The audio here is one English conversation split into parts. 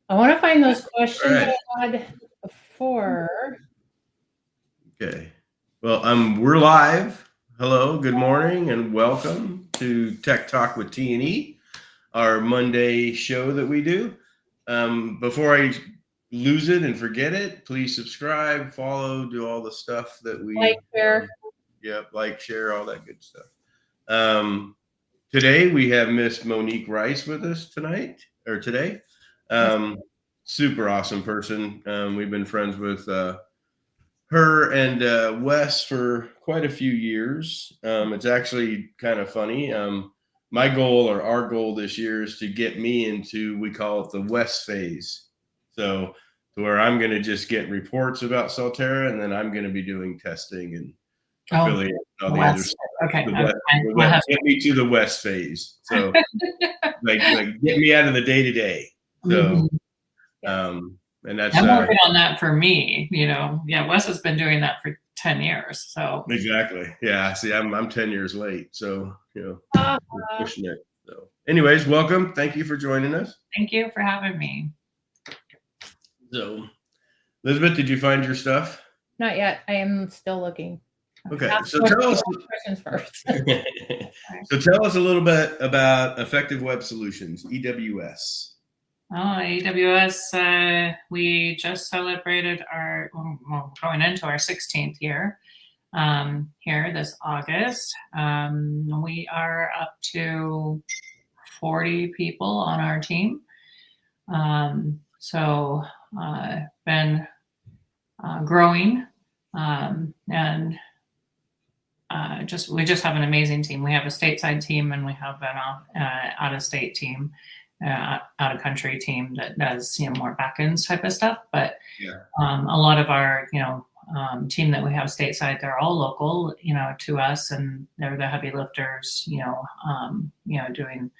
I want to find those questions All right. I had before. Okay. Well, we're live. Hello, good morning, and welcome to Tech Talk with T&E, our Monday show that we do. Before I lose it and forget it, please subscribe, follow, do all the stuff that we Like, share. like, share, all that good stuff. Today we have Miss Monique Rice with us today. Super awesome person. We've been friends with her and Wes for quite a few years. It's actually kind of funny. My goal or our goal this year is to get me into, we call it the Wes phase. So where I'm going to just get reports about Solterra, and then I'm going to be doing testing and affiliate and all the other stuff. Okay. Get me to the Wes phase. So like get me out of the day-to-day. So, and that's I'm working on that for me, Wes has been doing that for 10 years. So exactly. Yeah. See, I'm 10 years late. So, we're pushing it. So anyways, welcome. Thank you for joining us. Thank you for having me. So Elisabeth, did you find your stuff? Not yet. I am still looking. Okay. So tell us questions first. So tell us a little bit about Effective Web Solutions, EWS. EWS, we just celebrated going into our 16th year here this August. We are up to 40 people on our team. So been growing, and we just have an amazing team. We have a stateside team, and we have an out-of-state team, out-of-country team that does more back-end type of stuff. But a lot of our team that we have stateside, they're all local, to us, and they're the heavy lifters, doing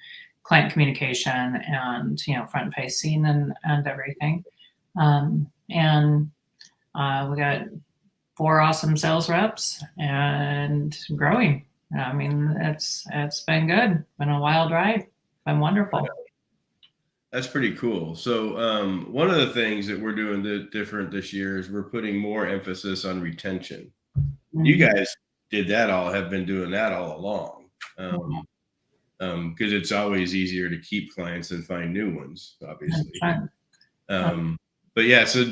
client communication and front facing and everything. And we got 4 awesome sales reps and growing. I mean, it's been good. Been a wild ride. Been wonderful. That's pretty cool. So one of the things that we're doing different this year is we're putting more emphasis on retention. You guys have been doing that all along. Because it's always easier to keep clients than find new ones, obviously. But yeah, so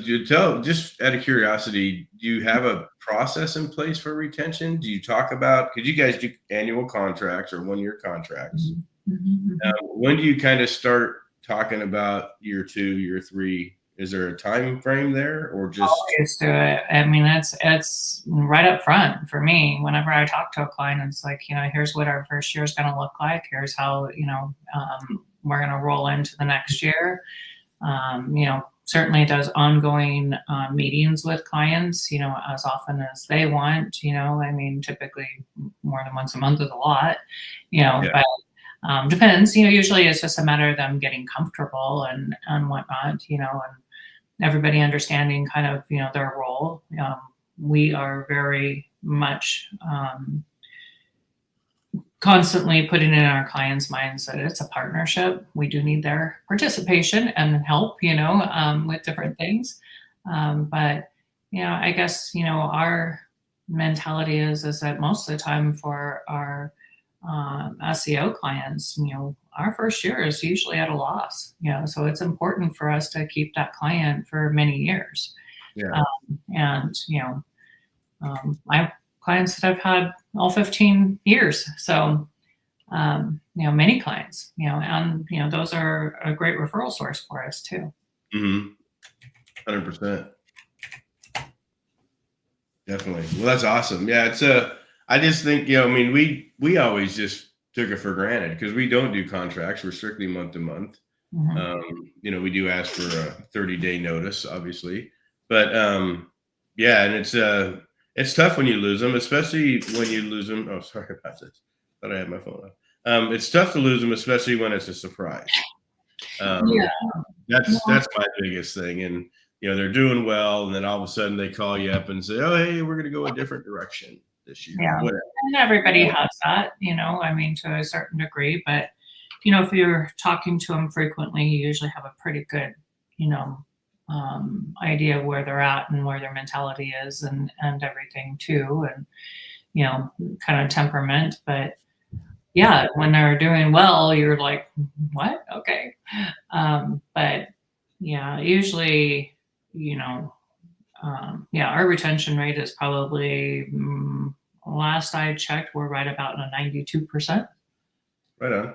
just out of curiosity, do you have a process in place for retention? Do you talk about, because you guys do annual contracts or 1-year contracts? When do you kind of start talking about year 2, year 3? Is there a time frame there, or just always do it? I mean, it's right up front for me. Whenever I talk to a client, it's like, here's what our first year is going to look like. Here's how we're going to roll into the next year. Certainly does ongoing meetings with clients, as often as they want. I mean, typically more than once a month is a lot, but depends. Usually it's just a matter of them getting comfortable and whatnot, and everybody understanding kind of their role. We are very much constantly putting in our clients' minds that it's a partnership. We do need their participation and help, with different things. But I guess our mentality is that most of the time for our SEO clients, our first year is usually at a loss, so it's important for us to keep that client for many years. My clients that I've had all 15 years. So, many clients, and, those are a great referral source for us too. 100%. Definitely. Well, that's awesome. Yeah. I just think, we always just took it for granted because we don't do contracts. We're strictly month to month. We do ask for a 30-day notice, obviously, but, and it's tough when you lose them, especially when you lose them. Oh, sorry about this. Thought I had my phone on. It's tough to lose them, especially when it's a surprise. That's my biggest thing. And, they're doing well, and then all of a sudden they call you up and say, "Oh, hey, we're going to go a different direction this year." Yeah. And everybody has that, to a certain degree, but, if you're talking to them frequently, you usually have a pretty good idea of where they're at and where their mentality is and everything too, and kind of temperament. But yeah, when they're doing well, you're like, what? Okay. But yeah, usually, our retention rate is probably, last I checked, we're right about a 92%. Right on.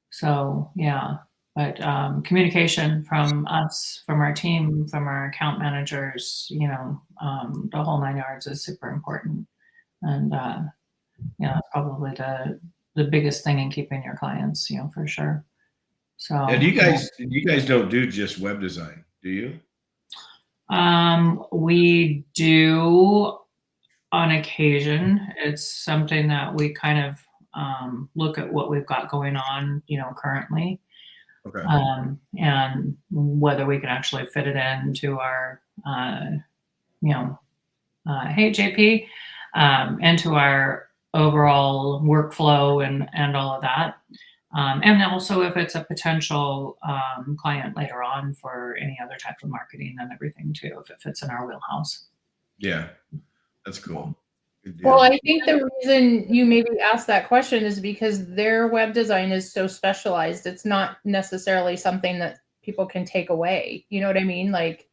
So yeah, but communication from us, from our team, from our account managers, the whole 9 yards is super important. And that's probably the biggest thing in keeping your clients, for sure. So And you guys don't do just web design, do you? we do on occasion. It's something that we kind of look at what we've got going on, currently, Okay. and whether we can actually fit it into our, hey JP, into our overall workflow and all of that. And also if it's a potential client later on for any other type of marketing and everything too, if it fits in our wheelhouse. Yeah, that's cool. Well, I think the reason you maybe asked that question is because their web design is so specialized. It's not necessarily something that people can take away. You know what I mean? Like,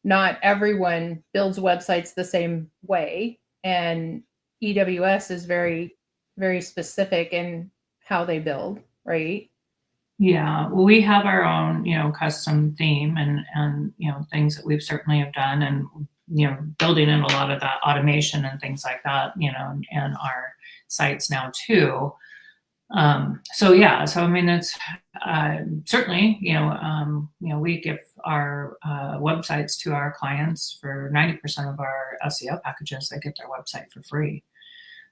not everyone builds websites the same way. And EWS is very, very specific in how they build, right? Yeah, well, we have our own, custom theme and things that we've certainly have done, and building in a lot of that automation and things like that, and our sites now too. So yeah, so I mean, it's certainly, we give our websites to our clients for 90% of our SEO packages. They get their website for free.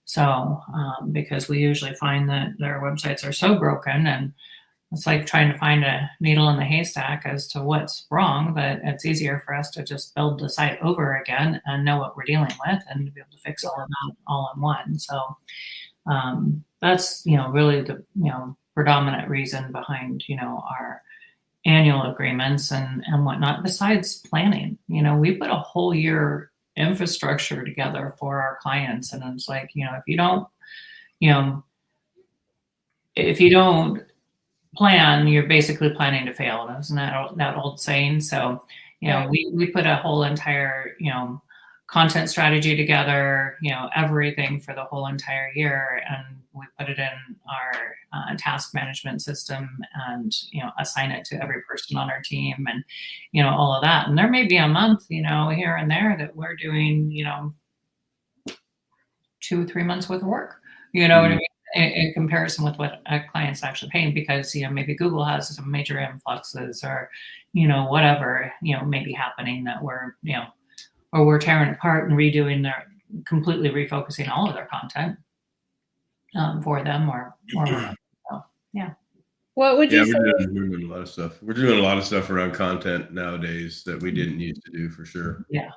So because we usually find that their websites are so broken, and it's like trying to find a needle in the haystack as to what's wrong, but it's easier for us to just build the site over again and know what we're dealing with and to be able to fix all of that all in one. So that's, really the, predominant reason behind, our annual agreements and whatnot, besides planning. We put a whole year infrastructure together for our clients. And it's like, if you don't plan, you're basically planning to fail. Isn't that old saying? So, we put a whole entire, content strategy together, everything for the whole entire year. And we put it in our task management system and, assign it to every person on our team and, all of that. And there may be a month, here and there that we're doing, 2 or 3 months worth of work, what I mean? In comparison with what a client's actually paying, because maybe Google has some major influxes or whatever may be happening that we're or we're tearing apart and redoing completely refocusing all of their content for them or whatever. So, yeah. What would you say? We're doing a lot of stuff. We're doing a lot of stuff around content nowadays that we didn't used to do, for sure. Yeah.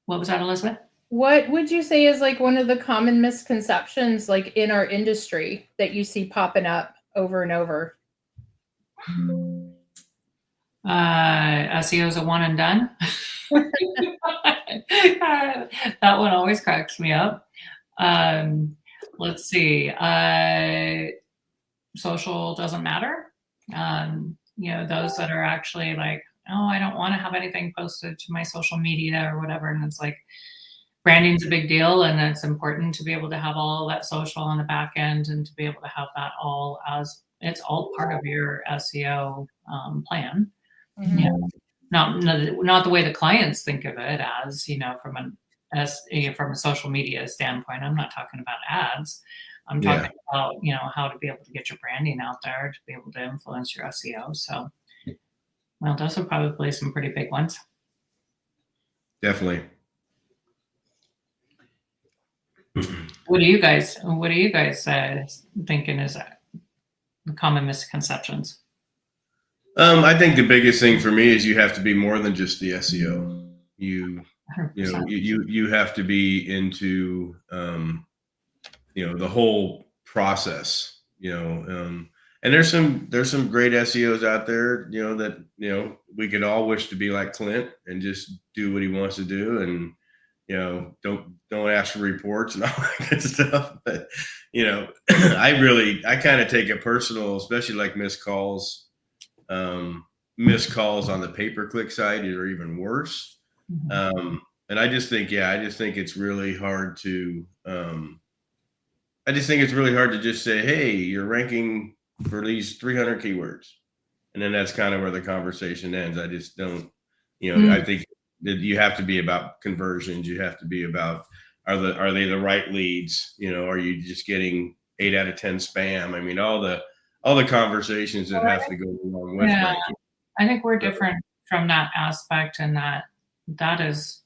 What was that, Elisabeth? What would you say is like one of the common misconceptions like in our industry that you see popping up over and over? SEO is a one and done. That one always cracks me up. Let's see. Social doesn't matter. Those that are actually like, oh, I don't want to have anything posted to my social media or whatever. And it's like, branding's a big deal, and it's important to be able to have all that social on the back end and to be able to have that all as it's all part of your SEO plan. Mm-hmm. Not the way the clients think of it as, from a social media standpoint. I'm not talking about ads. I'm talking about, how to be able to get your branding out there to be able to influence your SEO. So, well, those are probably some pretty big ones. Definitely. What are you guys thinking is the common misconceptions? I think the biggest thing for me is you have to be more than just the SEO. You have to be into the whole process, and And there's some great SEOs out there, that, we could all wish to be like Clint and just do what he wants to do. And, don't ask for reports and all that good stuff. But, I kind of take it personal, especially like missed calls on the pay-per-click side are even worse. Mm-hmm. And I just think it's really hard to, just say, hey, you're ranking for these 300 keywords. And then that's kind of where the conversation ends. I just don't, I think that you have to be about conversions. You have to be about, are they the right leads? Are you just getting 8 out of 10 spam? I mean, all the conversations that have to go along with ranking. I think we're different from that aspect, and that is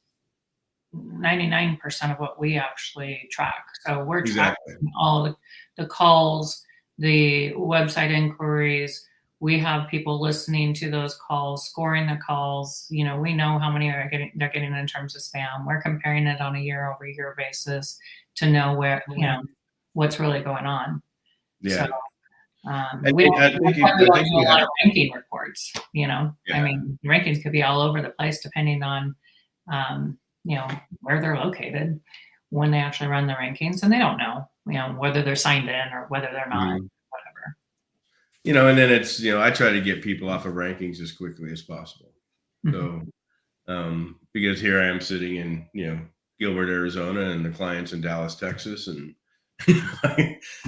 99% of what we actually track. So we're tracking all the calls, the website inquiries. We have people listening to those calls, scoring the calls. We know how many they're getting in terms of spam. We're comparing it on a year-over-year basis to know where, what's really going on. Yeah. So, we don't do a lot of ranking reports. I mean, rankings could be all over the place depending on, where they're located when they actually run the rankings, and they don't know, whether they're signed in or whether they're not, whatever. And then it's, I try to get people off of rankings as quickly as possible. So, because here I am sitting in, Gilbert, Arizona, and the client's in Dallas, Texas, and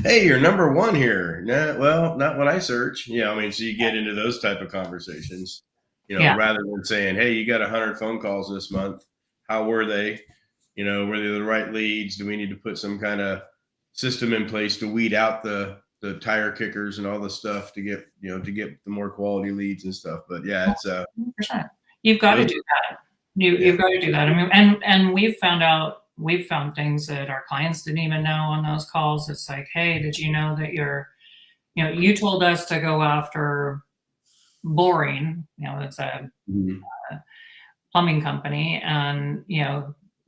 hey, you're number one here. Nah, well, not when I search. So you get into those type of conversations, rather than saying, hey, you got 100 phone calls this month. How were they? Were they the right leads? Do we need to put some kind of system in place to weed out the tire kickers and all the stuff to get the more quality leads and stuff? But yeah, it's 100%. You've got to do that. You've got to do that. I mean, and we've found things that our clients didn't even know on those calls. It's like, hey, did you know that you told us to go after Boring, it's a plumbing company, and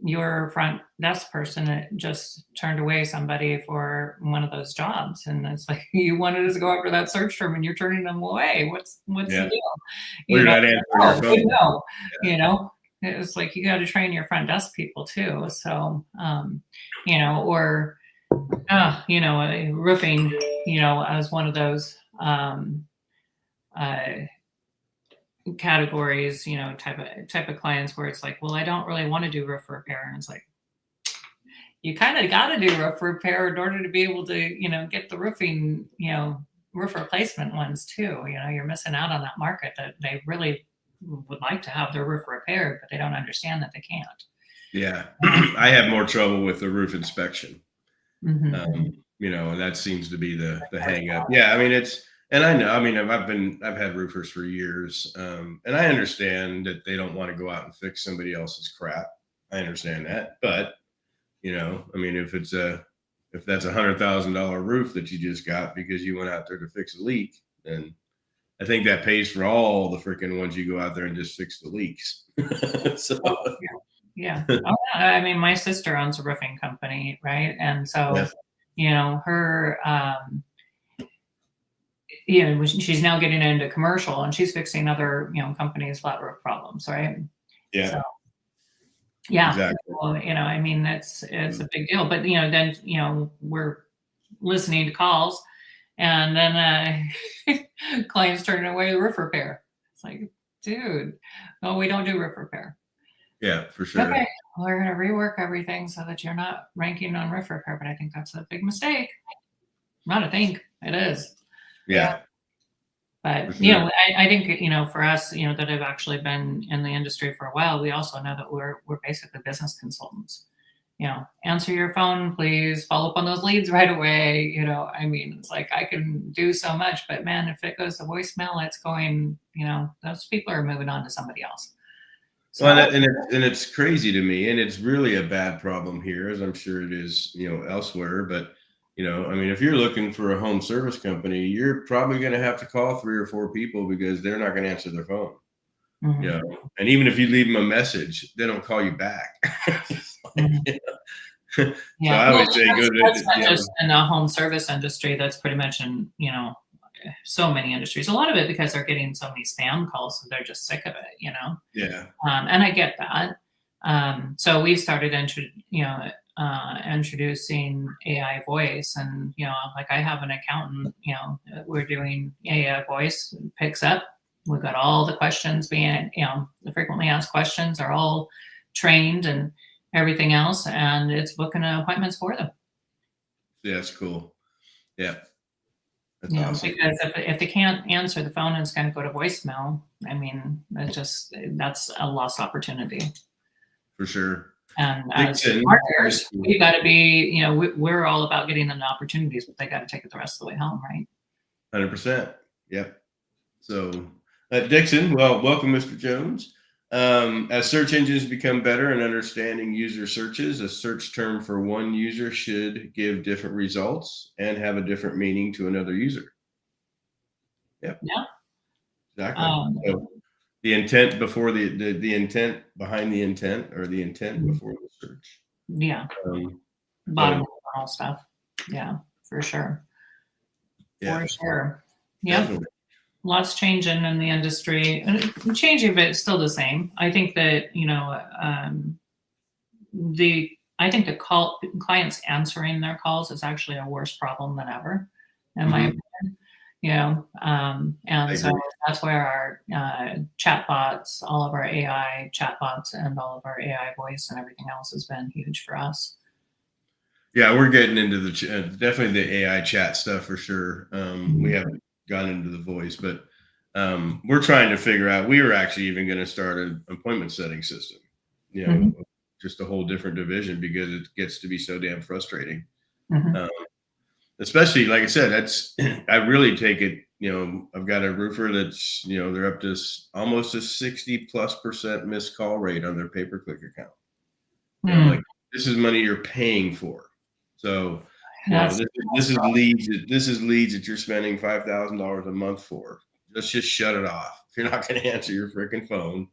your front desk person just turned away somebody for one of those jobs, and it's like, you wanted us to go after that search term and you're turning them away. What's the deal? You're not answering your phone. It's like, you got to train your front desk people too. So or roofing, as one of those categories, type of clients where it's like, well, I don't really want to do roof repair. And it's like, you kind of got to do roof repair in order to be able to, get the roofing, roof replacement ones too. You're missing out on that market that they really would like to have their roof repaired, but they don't understand that they can't. Yeah. I have more trouble with the roof inspection. Mm-hmm. And that seems to be the hang up. Yeah. I mean, and I know, I've had roofers for years. And I understand that they don't want to go out and fix somebody else's crap. I understand that. But, if that's $100,000 roof that you just got because you went out there to fix a leak, then I think that pays for all the freaking ones you go out there and just fix the leaks. So. Yeah. I mean, my sister owns a roofing company, right? And so, her, she's now getting into commercial, and she's fixing other, companies' flat roof problems, right? Yeah. So, yeah. Exactly. Well, I mean, it's a big deal. But then, we're listening to calls, and then clients turning away roof repair. It's like, dude, no, we don't do roof repair. Yeah, for sure. Okay, we're going to rework everything so that you're not ranking on roof repair. But I think that's a big mistake. Not a think, it is. Yeah. But, sure. I think, for us, that have actually been in the industry for a while, we also know that we're basically business consultants. Answer your phone, please. Follow up on those leads right away. I mean, it's like, I can do so much, but man, if it goes to voicemail, it's going, those people are moving on to somebody else. So, well, and it's crazy to me, and it's really a bad problem here, as I'm sure it is, elsewhere. But, if you're looking for a home service company, you're probably going to have to call 3 or 4 people because they're not going to answer their phone. And even if you leave them a message, they don't call you back. So I always say, that's not just in the home service industry. That's pretty much in, so many industries. A lot of it because they're getting so many spam calls, so they're just sick of it, you know? Yeah. And I get that. So we started introducing AI voice, and, you know, like I have an accountant, you know, we're doing AI voice, picks up. We've got all the questions being, you know, the frequently asked questions are all trained and everything else, and it's booking appointments for them. Yeah, that's cool. Yeah. That's You know, awesome. because if they can't answer the phone and it's going to go to voicemail, I mean, that's a lost opportunity. For sure. And as Dixon, marketers, we got to be, you know, we're all about getting them the opportunities, but they got to take it the rest of the way home, right? 100%. Yep. So, Dixon, well, welcome, Mr. Jones. As search engines become better in understanding user searches, a search term for one user should give different results and have a different meaning to another user. Yep. Yeah. Exactly. So the intent before the intent behind the intent, or the intent before the search. Yeah. Bottom of the funnel stuff. Yeah, for sure. Yeah. For sure. Yeah. Definitely. Lots changing in the industry, and changing, but it's still the same. I think that, you know, I think the clients answering their calls is actually a worse problem than ever, in my opinion. You know, and so that's where our chatbots, all of our AI chatbots, and all of our AI voice and everything else has been huge for us. Yeah, we're getting into the definitely the AI chat stuff for sure. We haven't gone into the voice, but we're trying to figure out. We were actually even going to start an appointment setting system. You know, just a whole different division, because it gets to be so damn frustrating. Especially, like I said, I really take it. You know, I've got a roofer that's, you know, they're up to almost a 60+% missed call rate on their pay-per-click account. You know, like, this is money you're paying for. So, you know, this is leads. This is leads that you're spending $5,000 a month for. Let's just shut it off. If you're not going to answer your freaking phone,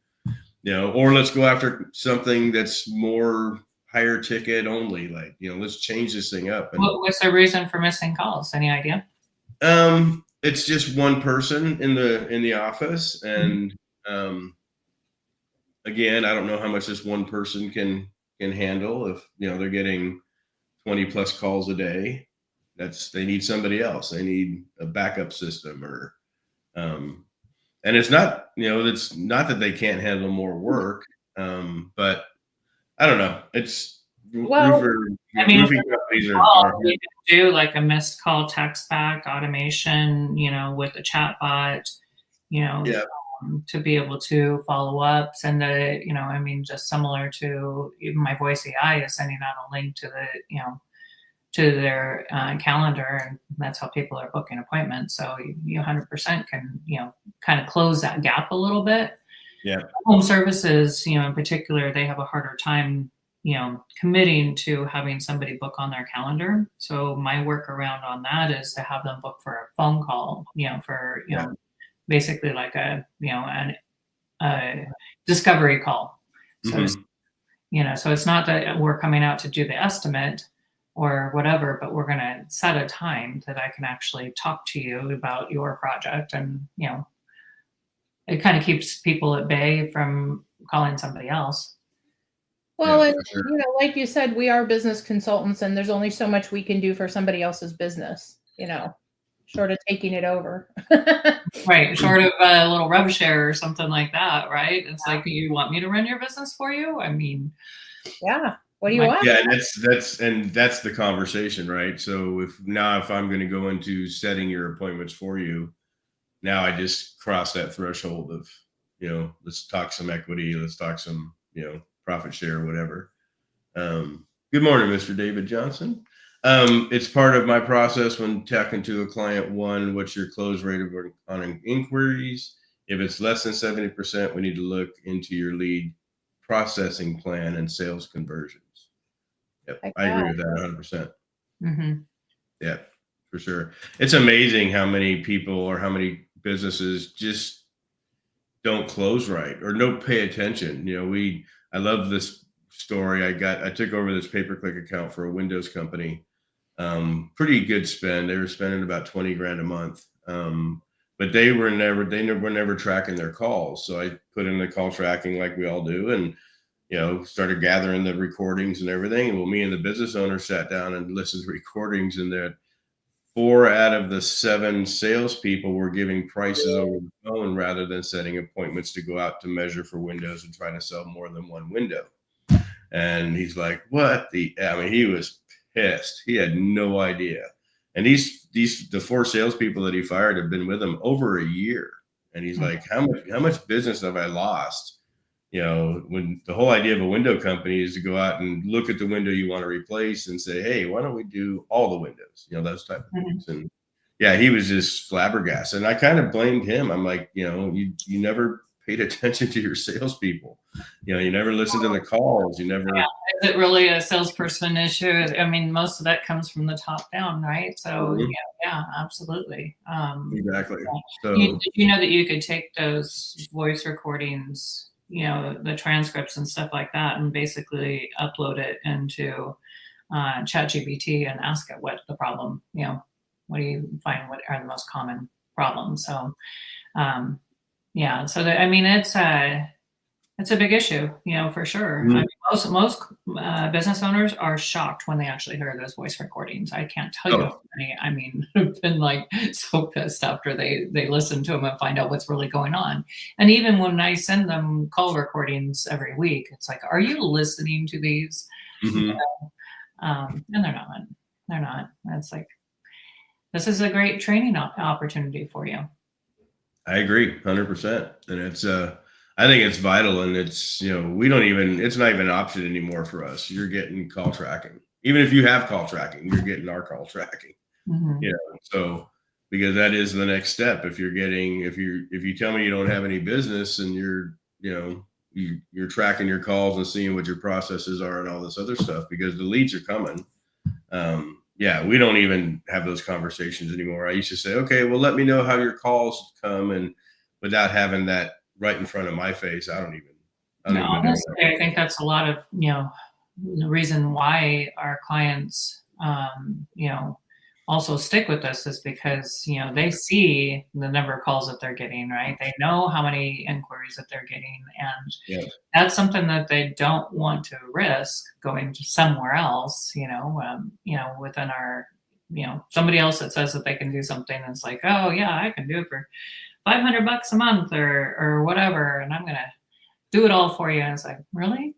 you know, or let's go after something that's more higher ticket only. Like, you know, let's change this thing up. And what's the reason for missing calls? Any idea? It's just one person in the office, and again, I don't know how much this one person can handle. If, you know, they're getting 20+ calls a day, they need somebody else. They need a backup system, or and it's not, you know, it's not that they can't handle more work, but I don't know. It's roofing companies are we do like a missed call text back automation, you know, with a chat bot, you know, to be able to follow up, send a, you know, I mean, just similar to even my voice AI is sending out a link to the, you know, to their calendar, and that's how people are booking appointments. So you 100% can, you know, kind of close that gap a little bit. Yeah. Home services, you know, in particular, they have a harder time, you know, committing to having somebody book on their calendar. So my workaround on that is to have them book for a phone call, you know, for, you know, basically like a, you know, a discovery call. So, you know, so it's not that we're coming out to do the estimate or whatever, but we're going to set a time that I can actually talk to you about your project. And, you know, it kind of keeps people at bay from calling somebody else. Well, and you know, like you said, we are business consultants, and there's only so much we can do for somebody else's business, you know, short of taking it over. Right. Short of a little rev share or something like that, right? It's like, you want me to run your business for you? I mean, yeah. What do you want? Yeah, that's the conversation, right? So if I'm going to go into setting your appointments for you, now I just cross that threshold of, you know, let's talk some equity, let's talk some, you know, profit share, whatever. Good morning, Mr. David Johnson. It's part of my process when talking to a client. One, what's your close rate on inquiries? If it's less than 70%, we need to look into your lead processing plan and sales conversions. Yep, I agree with that 100%. Yeah, for sure. It's amazing how many people or how many businesses just don't close right or don't pay attention. You know, I love this story. I took over this pay-per-click account for a Windows company. Pretty good spend. They were spending about 20 grand a month. But they were never tracking their calls. So I put in the call tracking like we all do, and started gathering the recordings and everything. And well, me and the business owner sat down and listened to recordings, and that 4 out of the 7 salespeople were giving prices over the phone rather than setting appointments to go out to measure for windows and try to sell more than one window. And he's like, "What the?" I mean, he was pissed. He had no idea. And the 4 salespeople that he fired have been with him over a year. And he's like, "How much business have I lost?" When the whole idea of a window company is to go out and look at the window you want to replace and say, "Hey, why don't we do all the windows?" Those type of things. And yeah, he was just flabbergasted. And I kind of blamed him. I'm like, you never paid attention to your salespeople. You never listened to the calls. You never. Yeah. Is it really a salesperson issue? I mean, most of that comes from the top down, right? So yeah, absolutely. Exactly. Yeah. So Did you know that you could take those voice recordings, the transcripts and stuff like that, and basically upload it into ChatGPT and ask it what the problem, what do you find, what are the most common problems? So, yeah, so I mean, it's a big issue, for sure. I mean, most business owners are shocked when they actually hear those voice recordings. I can't tell you how many, I mean, have been like so pissed after they listen to them and find out what's really going on. And even when I send them call recordings every week, it's like, are you listening to these? And they're not. They're not. It's like, this is a great training opportunity for you. I agree 100%. And it's, I think it's vital, and it's, it's not even an option anymore for us. You're getting call tracking. Even if you have call tracking, you're getting our call tracking. So because that is the next step. If you tell me you don't have any business and you're tracking your calls and seeing what your processes are and all this other stuff, because the leads are coming. Yeah, we don't even have those conversations anymore. I used to say, "Okay, well, let me know how your calls come," and without having that right in front of my face, I don't even honestly, I think that's a lot of, the reason why our clients, also stick with us is because, they see the number of calls that they're getting, right? They know how many inquiries that they're getting. And that's something that they don't want to risk going to somewhere else, within our, somebody else that says that they can do something. And it's like, oh yeah, I can do it for $500 a month or whatever. And I'm going to do it all for you. And it's like, really?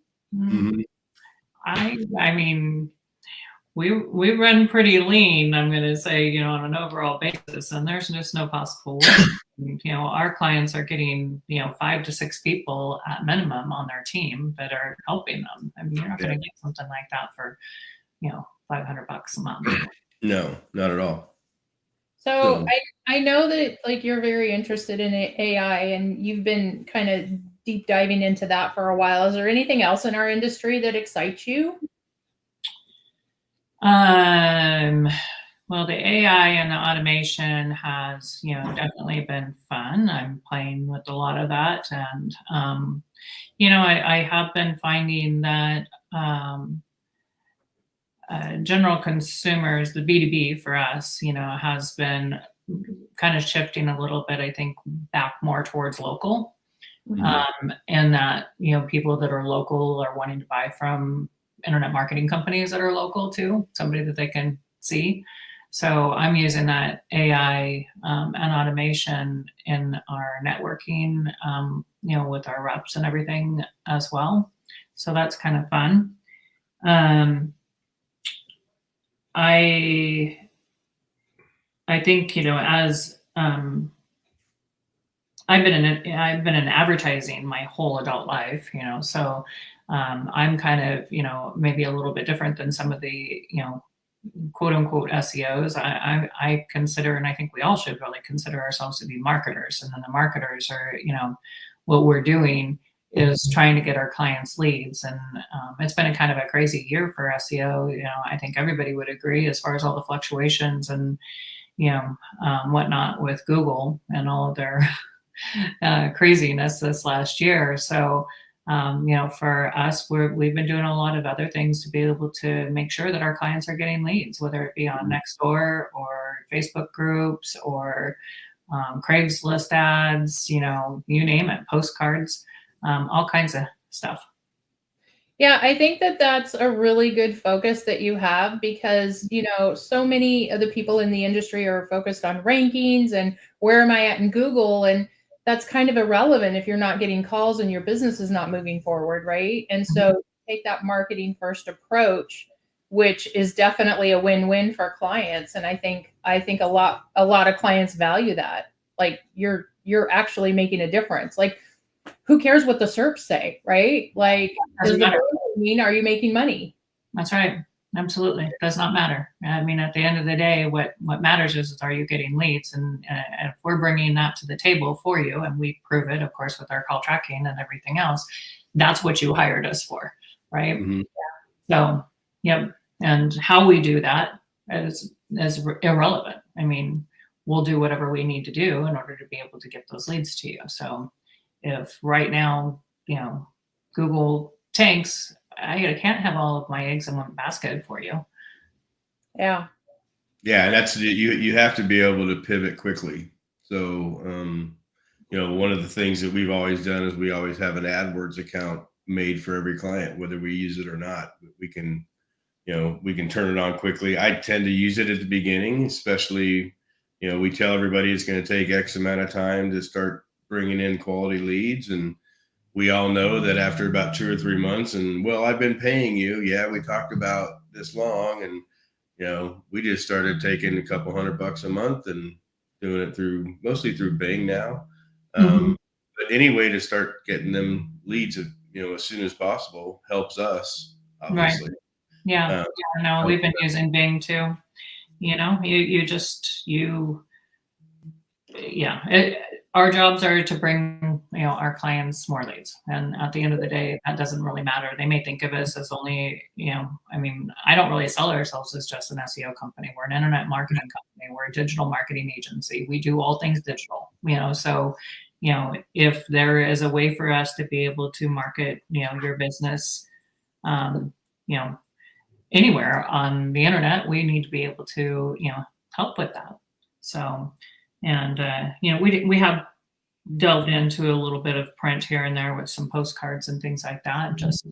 I mean, we run pretty lean, I'm going to say, on an overall basis, and there's just no possible way. Our clients are getting, 5 to 6 people at minimum on their team that are helping them. I mean, you're not going to get something like that for, $500 a month. No, not at all. So I know that like you're very interested in AI and you've been kind of deep diving into that for a while. Is there anything else in our industry that excites you? Well, the AI and the automation has, definitely been fun. I'm playing with a lot of that. And, I have been finding that general consumers, the B2B for us, has been kind of shifting a little bit, I think, back more towards local. And that, people that are local are wanting to buy from internet marketing companies that are local too, somebody that they can see. So I'm using that AI and automation in our networking, with our reps and everything as well. So that's kind of fun. I think, as I've been in advertising my whole adult life, so I'm kind of, maybe a little bit different than some of the, quote unquote SEOs. I consider, and I think we all should really consider ourselves to be marketers. And then the marketers are, what we're doing is trying to get our clients leads. And it's been a kind of a crazy year for SEO. I think everybody would agree as far as all the fluctuations and, whatnot with Google and all of their craziness this last year. So, for us, we've been doing a lot of other things to be able to make sure that our clients are getting leads, whether it be on Nextdoor or Facebook groups or Craigslist ads, you name it, postcards, all kinds of stuff. Yeah, I think that that's a really good focus that you have because, so many of the people in the industry are focused on rankings and where am I at in Google? And that's kind of irrelevant if you're not getting calls and your business is not moving forward, right? And so take that marketing first approach, which is definitely a win-win for clients. And I think a lot of clients value that. Like you're actually making a difference. Like who cares what the SERPs say, right? Like, does the mean, are you making money? That's right. Absolutely. It does not matter. I mean, at the end of the day, what matters is are you getting leads? And if we're bringing that to the table for you, and we prove it, of course, with our call tracking and everything else, that's what you hired us for, right? Mm-hmm. So, yep. And how we do that is irrelevant. I mean, we'll do whatever we need to do in order to be able to get those leads to you. So if right now, Google tanks, I can't have all of my eggs in one basket for you. Yeah. Yeah. And that's, you have to be able to pivot quickly. So, one of the things that we've always done is we always have an AdWords account made for every client, whether we use it or not. We can turn it on quickly. I tend to use it at the beginning, especially, we tell everybody it's going to take X amount of time to start bringing in quality leads. And we all know that after about 2 or 3 months and, well, I've been paying you. Yeah. We talked about this long and, we just started taking a couple $100 a month and doing it mostly through Bing now. But any way to start getting them leads, as soon as possible helps us, obviously. Right. Yeah. No, we've been using Bing too. Our jobs are to bring, our clients more leads. And at the end of the day, that doesn't really matter. They may think of us as only, I don't really sell ourselves as just an SEO company. We're an internet marketing company. We're a digital marketing agency. We do all things digital, so, if there is a way for us to be able to market, your business, anywhere on the internet, we need to be able to, help with that. So, and, we have delved into a little bit of print here and there with some postcards and things like that, just to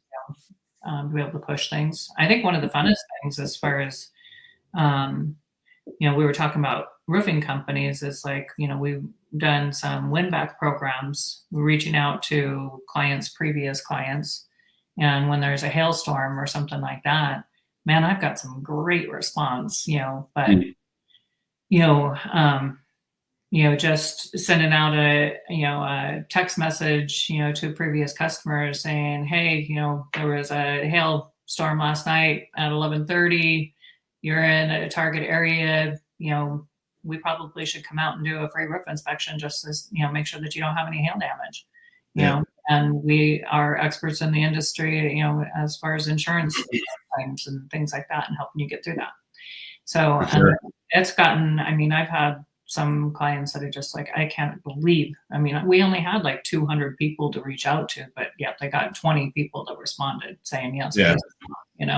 be able to push things. I think one of the funnest things as far as, we were talking about roofing companies is like, we've done some win back programs, reaching out to previous clients. And when there's a hailstorm or something like that, man, I've got some great response, but, just sending out a text message, to previous customers saying, hey, there was a hailstorm last night at 11:30. You're in a target area. We probably should come out and do a free roof inspection just to, make sure that you don't have any hail damage. And we are experts in the industry, as far as insurance claims and things like that and helping you get through that. So it's gotten, I've had some clients that are just like, I can't believe, we only had like 200 people to reach out to, but yet they got 20 people that responded saying, yes, yeah. Please,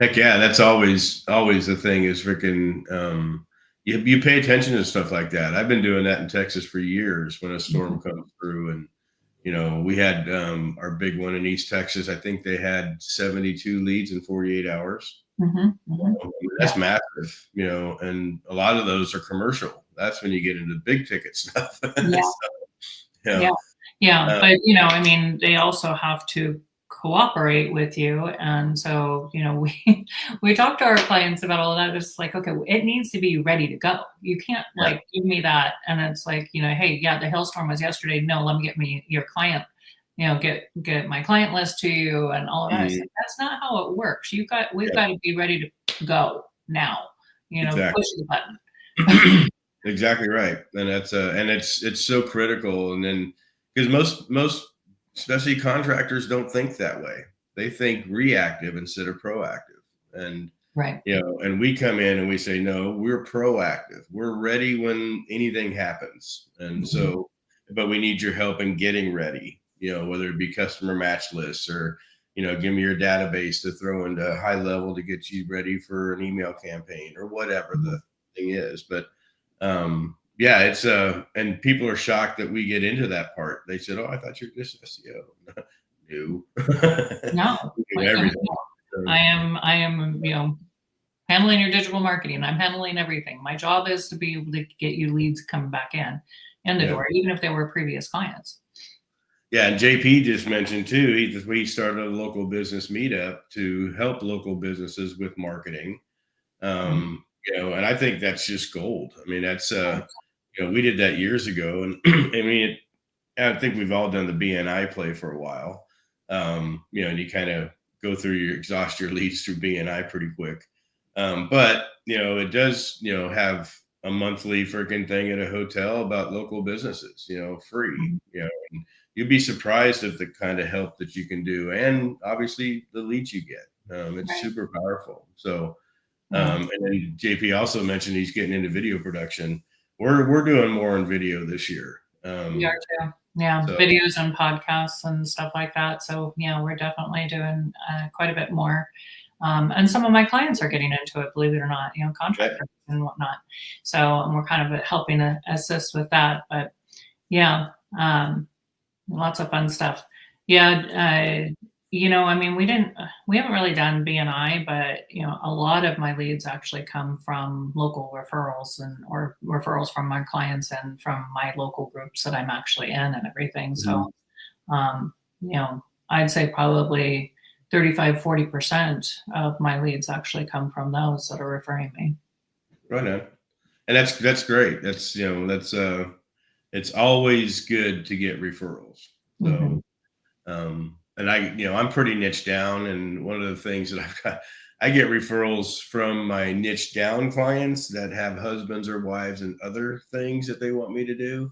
Heck yeah. That's always the thing is freaking, you pay attention to stuff like that. I've been doing that in Texas for years when a storm comes through and, we had our big one in East Texas. I think they had 72 leads in 48 hours. That's massive, and a lot of those are commercial. That's when you get into big ticket stuff. Yeah. But, they also have to cooperate with you. And so, we talk to our clients about all of that. It's like, okay, it needs to be ready to go. You can't give me that. And it's like, hey, yeah, the hailstorm was yesterday. No, let me get your client, get my client list to you and all of that. Like, that's not how it works. We've got to be ready to go now, exactly. Push the button. Exactly right. And that's and it's so critical. And then because most especially contractors don't think that way. They think reactive instead of proactive. And right. And we come in and we say, no, we're proactive. We're ready when anything happens. And so, but we need your help in getting ready, whether it be customer match lists or, give me your database to throw into high level to get you ready for an email campaign or whatever the thing is. But yeah, it's and people are shocked that we get into that part. They said, "Oh, I thought you're just SEO." No, No, we do like, everything. I am, handling your digital marketing. I'm handling everything. My job is to be able to get you leads coming back in the door, even if they were previous clients. Yeah, and JP just mentioned too, we started a local business meetup to help local businesses with marketing. And I think that's just gold. I mean, that's we did that years ago, and I mean, I think we've all done the BNI play for a while. And you kind of go through exhaust your leads through BNI pretty quick. But it does have a monthly freaking thing at a hotel about local businesses, free. And you'd be surprised at the kind of help that you can do, and obviously the leads you get. It's super powerful. So, and then JP also mentioned he's getting into video production. We're doing more in video this year. We are too. Yeah, so, videos and podcasts and stuff like that. So yeah, we're definitely doing quite a bit more. And some of my clients are getting into it, believe it or not, contractors and whatnot. So we're kind of helping assist with that. But yeah, lots of fun stuff. Yeah, I mean, we haven't really done BNI, but a lot of my leads actually come from local referrals or referrals from my clients and from my local groups that I'm actually in and everything. So, I'd say probably 35-40% of my leads actually come from those that are referring me. Right on. And that's great. That's it's always good to get referrals. So, and I'm pretty niche down. And one of the things that I get referrals from my niche down clients that have husbands or wives and other things that they want me to do.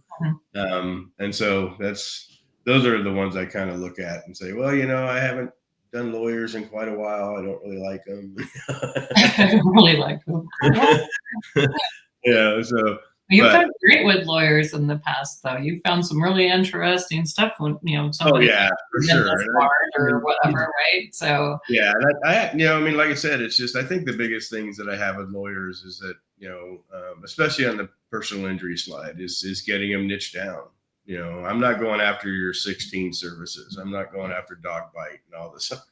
And so those are the ones I kind of look at and say, well, I haven't done lawyers in quite a while. I don't really like them. I don't really like them. Yeah. So you've done great with lawyers in the past, though. You found some really interesting stuff when somebody for sure, or whatever, right? So yeah, I mean, like I said, it's just I think the biggest things that I have with lawyers is that especially on the personal injury slide is getting them niched down. I'm not going after your 16 services. I'm not going after dog bite and all this stuff.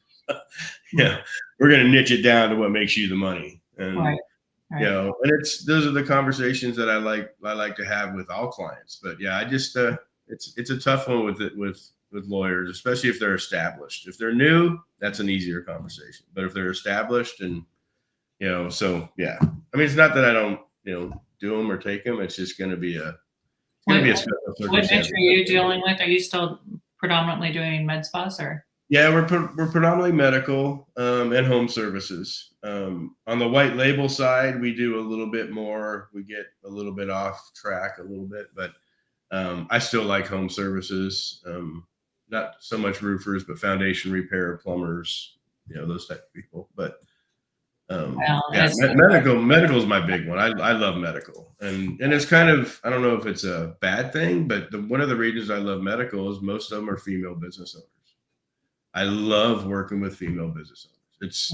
We're going to niche it down to what makes you the money. And right. and those are the conversations that I like to have with all clients. But yeah, I just it's a tough one with lawyers, especially if they're established. If they're new, that's an easier conversation. But if they're established and so yeah, I mean, it's not that I don't do them or take them. It's just going to be a What niche are you dealing with? Are you still predominantly doing med spas or? Yeah, we're predominantly medical and home services. On the white label side, we do a little bit more. We get a little bit off track a little bit, but I still like home services. Not so much roofers, but foundation repair, plumbers, those type of people. But medical is my big one. I love medical, and it's kind of, I don't know if it's a bad thing, but one of the reasons I love medical is most of them are female business owners. I love working with female business owners. It's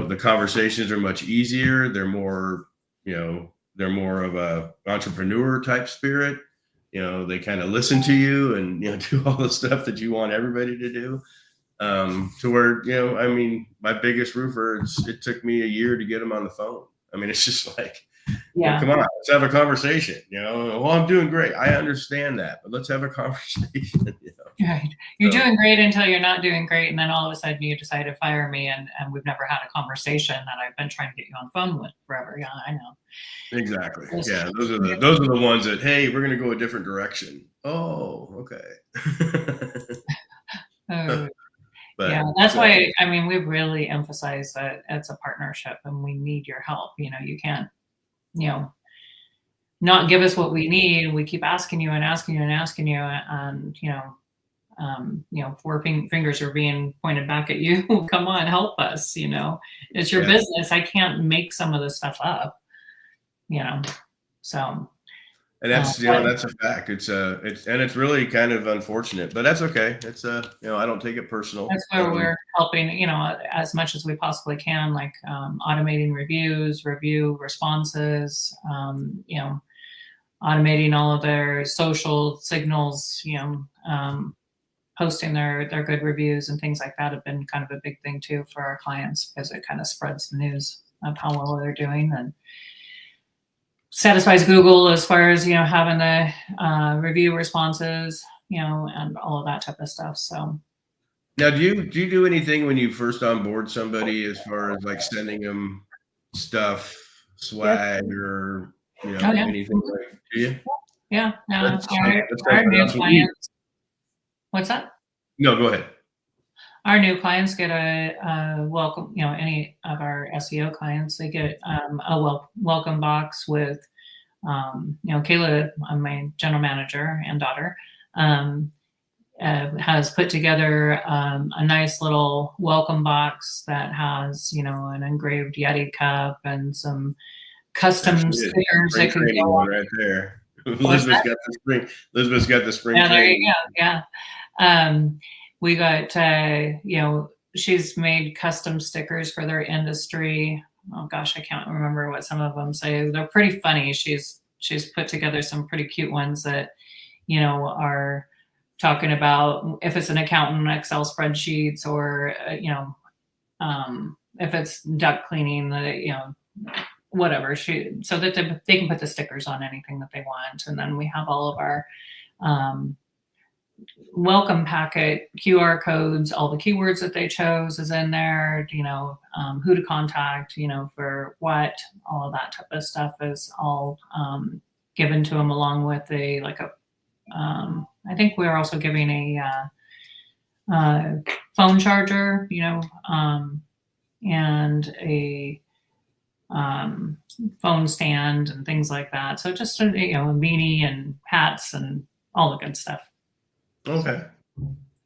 the conversations are much easier. They're more of a entrepreneur type spirit. They kind of listen to you and do all the stuff that you want everybody to do. To where I mean, my biggest roofer, it took me a year to get him on the phone. I mean, it's just like, come on, let's have a conversation. Well, I'm doing great. I understand that, but let's have a conversation. Right. You're doing great until you're not doing great, and then all of a sudden you decide to fire me, and we've never had a conversation that I've been trying to get you on the phone with forever. Yeah, I know. Exactly. Yeah, those are the ones that, hey, we're going to go a different direction. Oh, okay. But yeah, that's why, I mean, we really emphasize that it's a partnership and we need your help. You can't, not give us what we need. We keep asking you and asking you and asking you. And, 4 fingers are being pointed back at you. Come on, help us. It's your business. I can't make some of this stuff up, so. And that's, that's a fact. It's really kind of unfortunate, but that's okay. It's I don't take it personal. That's where we're helping, as much as we possibly can, like automating reviews, review responses, automating all of their social signals, posting their good reviews and things like that have been kind of a big thing too for our clients, because it kind of spreads the news of how well they're doing and satisfies Google as far as, having the review responses, and all of that type of stuff. So now, do you do anything when you first onboard somebody as far as like sending them stuff, swag, or anything like? Do you? Yeah. Our new clients. What's that? No, go ahead. Our new clients get a welcome, any of our SEO clients, they get a welcome box with, Kayla, my general manager and daughter, has put together a nice little welcome box that has, an engraved Yeti cup and some custom stickers that can go on right there. Elizabeth's got the spring. Yeah, there you go. Yeah. We got, she's made custom stickers for their industry. Oh gosh, I can't remember what some of them say. They're pretty funny. She's put together some pretty cute ones that, are talking about if it's an accountant, Excel spreadsheets, or, if it's duct cleaning, whatever, so that they can put the stickers on anything that they want. And then we have all of our, welcome packet QR codes, all the keywords that they chose is in there, who to contact, for what, all of that type of stuff is all given to them, along with I think we're also giving a phone charger, and a phone stand and things like that. So just a beanie and hats and all the good stuff. Okay.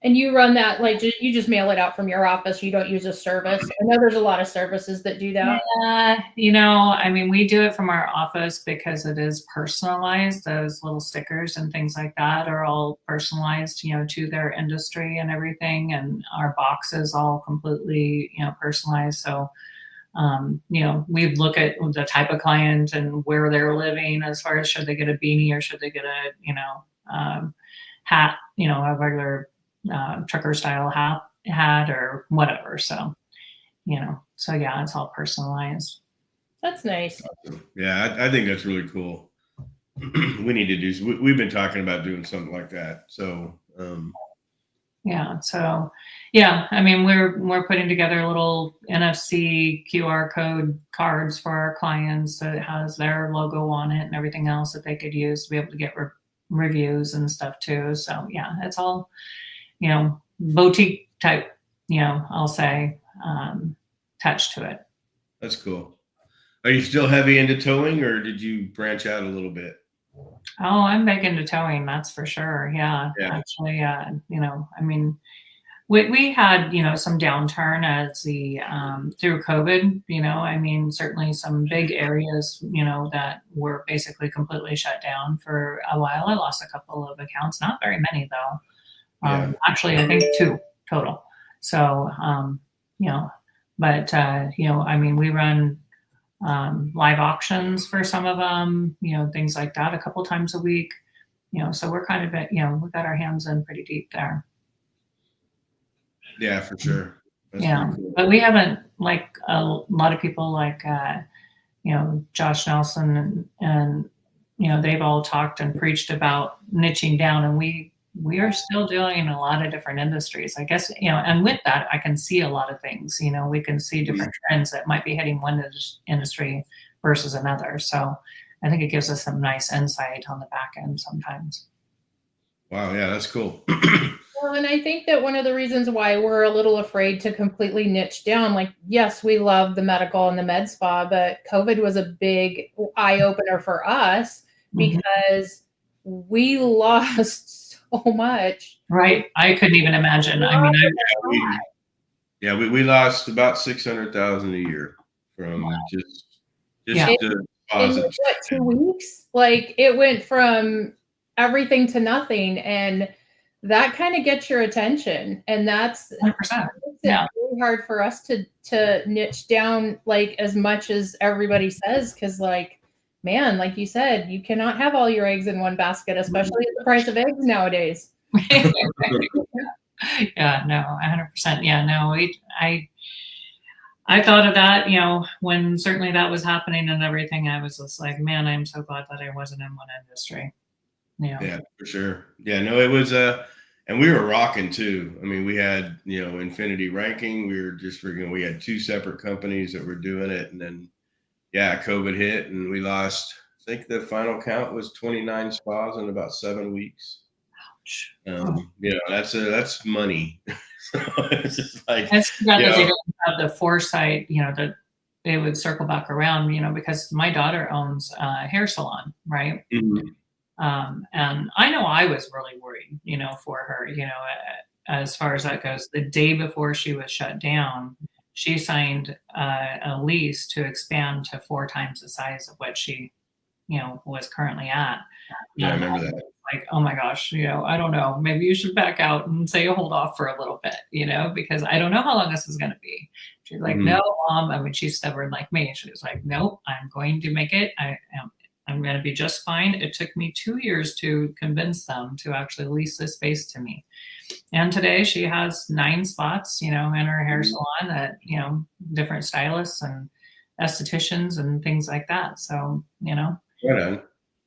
And you run that, like, you just mail it out from your office. You don't use a service. I know there's a lot of services that do that. We do it from our office because it is personalized. Those little stickers and things like that are all personalized, to their industry and everything. And our box is all completely, personalized. So, we look at the type of client and where they're living, as far as should they get a beanie or should they get a, hat, a regular trucker style hat or whatever. So, so yeah, it's all personalized. That's nice. Yeah, I think that's really cool. We need to do. We've been talking about doing something like that. So. Yeah. So, yeah. We're putting together little NFC QR code cards for our clients that has their logo on it and everything else that they could use to be able to get reviews and stuff too. So yeah, it's all, boutique type, I'll say, touch to it. That's cool. Are you still heavy into towing, or did you branch out a little bit? Oh, I'm big into towing. That's for sure. Yeah. Actually, we had, some downturn as through COVID, certainly some big areas, that were basically completely shut down for a while. I lost a couple of accounts, not very many though. Actually, I think 2 total. So, we run live auctions for some of them, things like that a couple times a week, so we're kind of we've got our hands in pretty deep there. Yeah, for sure. That's cool. But we haven't, like a lot of people, like Josh Nelson and they've all talked and preached about niching down, and we are still doing a lot of different industries, I guess, and with that, I can see a lot of things, we can see different trends that might be hitting one industry versus another. So I think it gives us some nice insight on the back end sometimes. Wow. Yeah, that's cool. Well, and I think that one of the reasons why we're a little afraid to completely niche down, like, yes, we love the medical and the med spa, but COVID was a big eye opener for us because we lost so much. Right. I couldn't even imagine. We lost about $600,000 a year from just in like, what, 2 weeks? Like, it went from everything to nothing, and that kind of gets your attention, and that's 100%. Yeah. really hard for us to niche down like as much as everybody says, because like, man, like you said, you cannot have all your eggs in one basket, especially at the price of eggs nowadays. Yeah, no, 100%. Yeah, no, I thought of that, when certainly that was happening and everything. I was just like, man, I'm so glad that I wasn't in one industry. Yeah, for sure. Yeah, no, it was and we were rocking too. I mean, we had, infinity ranking. We were just we had 2 separate companies that were doing it, and then COVID hit and we lost, I think the final count was 29 spas in about 7 weeks. That's money. So it's just like, it's too bad that they don't have the foresight, that they would circle back around, because my daughter owns a hair salon, right? Mhm. And I know I was really worried, for her, as far as that goes. The day before she was shut down, she signed a lease to expand to 4 times the size of what she, was currently at. Yeah, I remember that. Like, oh my gosh, I don't know, maybe you should back out and say hold off for a little bit, because I don't know how long this is going to be. She's like, no, Mom. I mean, she's stubborn like me. She was like, nope, I'm going to make it. I'm going to be just fine. It took me 2 years to convince them to actually lease this space to me. And today she has 9 spots, in her hair salon that, different stylists and estheticians and things like that. So, Right on.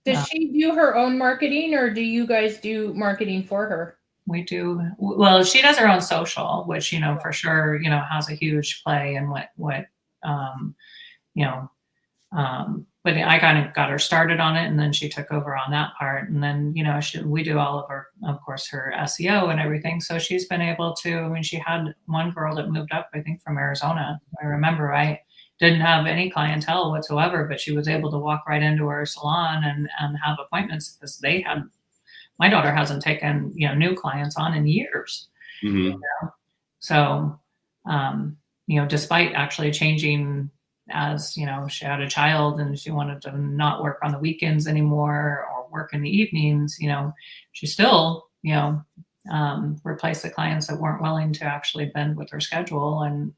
Does she do her own marketing, or do you guys do marketing for her? We do. Well, she does her own social, which, for sure, has a huge play in what, but I kind of got her started on it, and then she took over on that part. And then, we do all of her, of course, her SEO and everything. So she's been able to, I mean, she had one girl that moved up, I think, from Arizona. I remember, right? Didn't have any clientele whatsoever, but she was able to walk right into her salon and have appointments, because my daughter hasn't taken, new clients on in years. Mm-hmm. So, despite actually changing, as she had a child and she wanted to not work on the weekends anymore or work in the evenings, she still, replaced the clients that weren't willing to actually bend with her schedule, and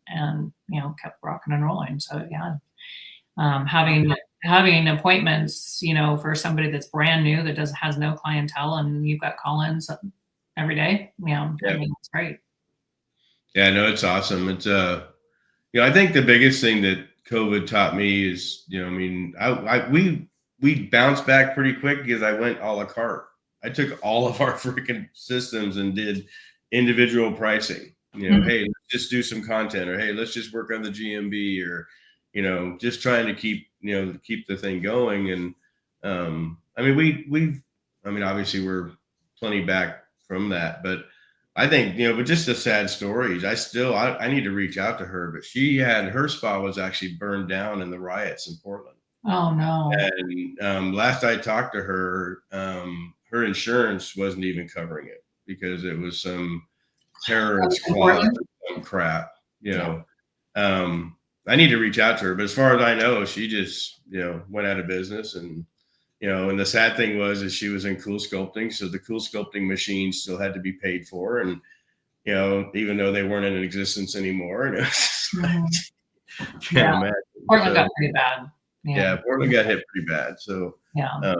kept rocking and rolling. So having appointments, for somebody that's brand new, that has no clientele, and you've got call-ins every day, I mean, it's great. Yeah, no, it's awesome. It's I think the biggest thing that COVID taught me is, we bounced back pretty quick because I went a la carte. I took all of our freaking systems and did individual pricing. Hey, let's just do some content, or hey, let's just work on the GMB, or just trying to keep the thing going. And obviously we're plenty back from that, but I think, but just the sad stories. I need to reach out to her, but her spa was actually burned down in the riots in Portland. Oh no. And last I talked to her, her insurance wasn't even covering it because it was some terrorist crap, I need to reach out to her, but as far as I know, she just, went out of business. And, and the sad thing is she was in Cool Sculpting. So the Cool Sculpting machines still had to be paid for. And, even though they weren't in existence anymore. And it was can't imagine. Portland got pretty bad. Yeah, Portland got hit pretty bad. So, yeah.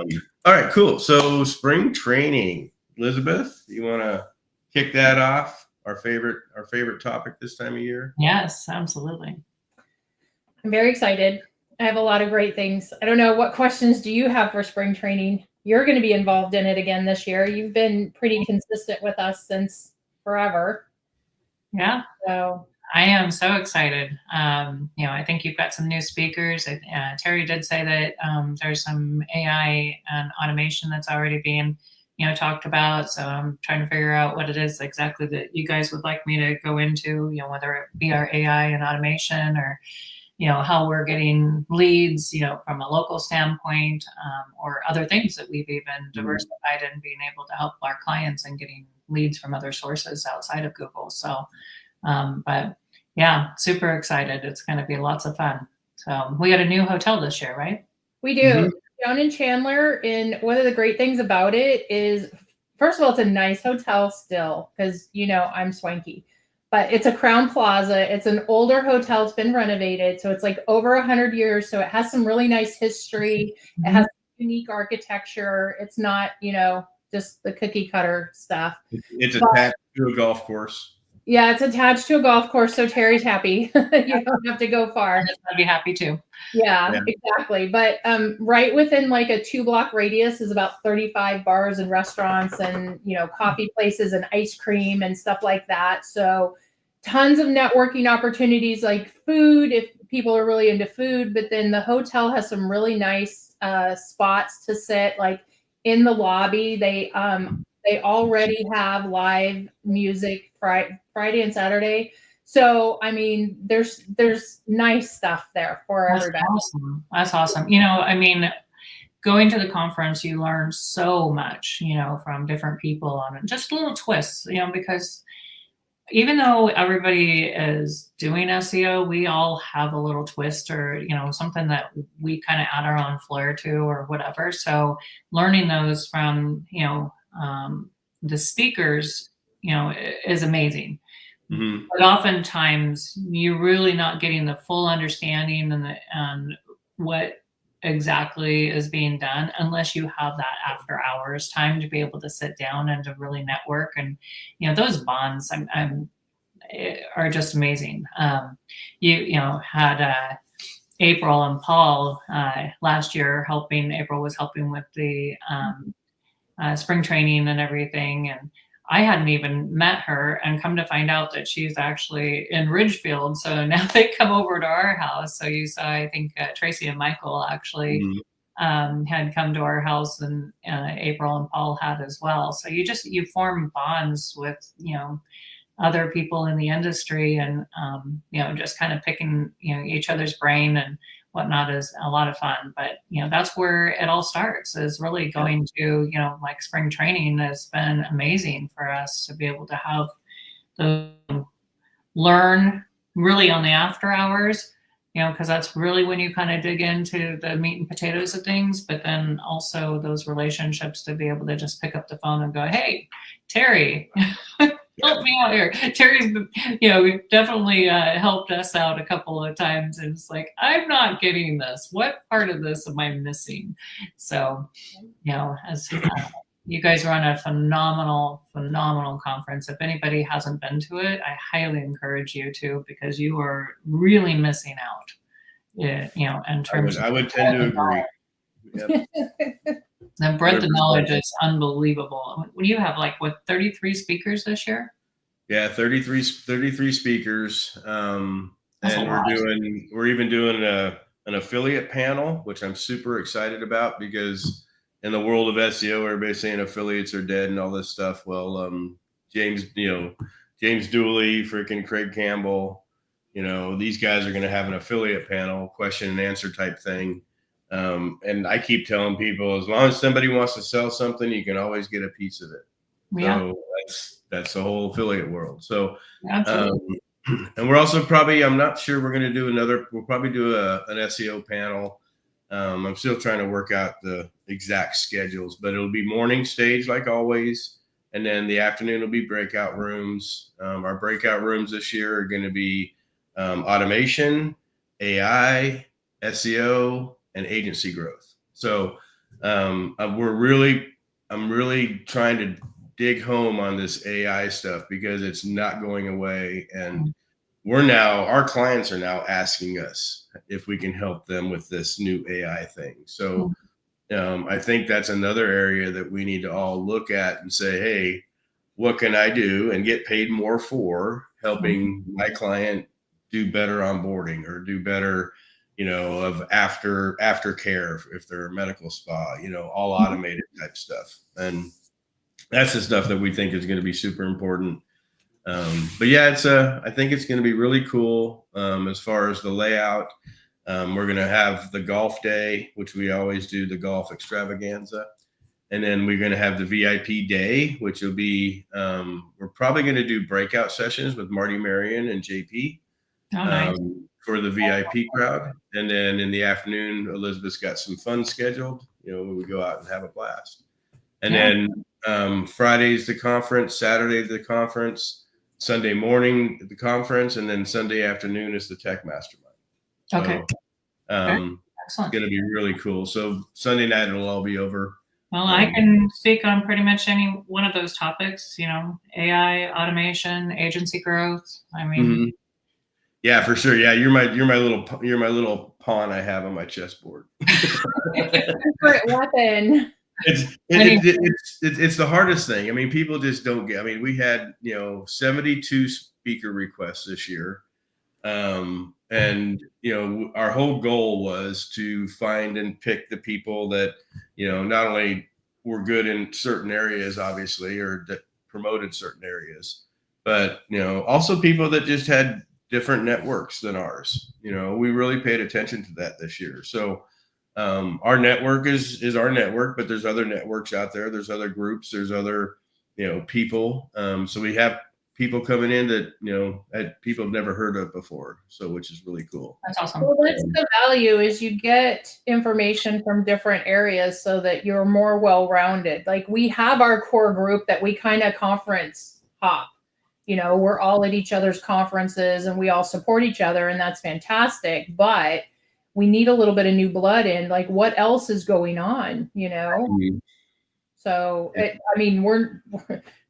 All right, cool. So spring training, Elisabeth, you want to kick that off? Our favorite topic this time of year? Yes, absolutely. I'm very excited. I have a lot of great things. I don't know, what questions do you have for spring training? You're going to be involved in it again this year. You've been pretty consistent with us since forever. Yeah. So I am so excited. I think you've got some new speakers. Terry did say that there's some AI and automation that's already being, talked about. So I'm trying to figure out what it is exactly that you guys would like me to go into, whether it be our AI and automation, or, how we're getting leads, from a local standpoint, or other things that we've even diversified in being able to help our clients and getting leads from other sources outside of Google. So, but yeah, super excited. It's going to be lots of fun. So we got a new hotel this year, right? We do. Down in Chandler, and one of the great things about it is, first of all, it's a nice hotel still, because I'm swanky. But it's a Crown Plaza. It's an older hotel. It's been renovated, so it's like over 100 years. So it has some really nice history. It has unique architecture. It's not, just the cookie cutter stuff. It's attached to a golf course. Yeah, it's attached to a golf course, so Terry's happy. You don't have to go far. I'd be happy too. Yeah, exactly. But right within like a 2-block radius is about 35 bars and restaurants and, coffee places and ice cream and stuff like that. So tons of networking opportunities, like food, if people are really into food. But then the hotel has some really nice spots to sit, like in the lobby. They already have live music Friday and Saturday. So, I mean, there's nice stuff there for everybody. Awesome. That's awesome. Going to the conference, you learn so much, from different people on it. Just little twists, because even though everybody is doing SEO, we all have a little twist or, something that we kind of add our own flair to or whatever. So learning those from, the speakers, is amazing. But oftentimes you're really not getting the full understanding and what exactly is being done unless you have that after hours time to be able to sit down and to really network. And those bonds are just amazing. You had April and Paul last year helping. April was helping with the spring training and everything, and I hadn't even met her, and come to find out that she's actually in Ridgefield. So now they come over to our house. So you saw, I think Tracy and Michael actually had come to our house, and April and Paul had as well. So you form bonds with, other people in the industry, and, just kind of picking, each other's brain and whatnot is a lot of fun. But, that's where it all starts, is really going to, like spring training has been amazing for us to be able to have learn really on the after hours, because that's really when you kind of dig into the meat and potatoes of things, but then also those relationships to be able to just pick up the phone and go, hey, Terry, help me out here. Terry's, definitely helped us out a couple of times. And it's like, I'm not getting this. What part of this am I missing? So, as you guys run a phenomenal conference. If anybody hasn't been to it, I highly encourage you to, because you are really missing out. In terms I would tend to agree. Yep. The breadth of knowledge is unbelievable. What do you have, 33 speakers this year? Yeah, 33 speakers. And we're even doing an affiliate panel, which I'm super excited about, because in the world of SEO, everybody's saying affiliates are dead and all this stuff. Well, James Dooley, freaking Craig Campbell, these guys are going to have an affiliate panel, question and answer type thing. And I keep telling people, as long as somebody wants to sell something, you can always get a piece of it. Yeah. So that's the whole affiliate world. So, and we're also probably, I'm not sure, we'll probably do an SEO panel. I'm still trying to work out the exact schedules, but it'll be morning stage like always. And then the afternoon will be breakout rooms. Our breakout rooms this year are going to be automation, AI, SEO, and agency growth. So I'm really trying to dig home on this AI stuff, because it's not going away. And our clients are now asking us if we can help them with this new AI thing. So I think that's another area that we need to all look at and say, hey, what can I do and get paid more for helping my client do better onboarding, or do better, of aftercare if they're a medical spa, all automated type stuff. And that's the stuff that we think is going to be super important. But yeah, I think it's going to be really cool. As far as the layout, we're going to have the golf day, which we always do, the golf extravaganza. And then we're going to have the VIP day, which will be, we're probably going to do breakout sessions with Marty Marion and JP. Oh, nice. For the VIP crowd. And then in the afternoon, Elizabeth's got some fun scheduled, we go out and have a blast. And then Friday's the conference, Saturday's the conference, Sunday morning the conference, and then Sunday afternoon is the tech mastermind. Okay. So, excellent. It's going to be really cool. So Sunday night it'll all be over. Well, I can speak on pretty much any one of those topics, AI, automation, agency growth. I mean, yeah, for sure. Yeah, you're my little pawn I have on my chessboard. Secret weapon. It's the hardest thing. I mean, people just don't get. I mean, we had 72 speaker requests this year, and our whole goal was to find and pick the people that not only were good in certain areas, obviously, or that promoted certain areas, but also people that just had different networks than ours. We really paid attention to that this year. So our network is our network, but there's other networks out there. There's other groups. There's other people. So we have people coming in that people have never heard of before. So which is really cool. That's awesome. Well, that's the value is you get information from different areas so that you're more well-rounded. Like we have our core group that we kind of conference hop. We're all at each other's conferences and we all support each other, and that's fantastic. But we need a little bit of new blood in, like what else is going on, So,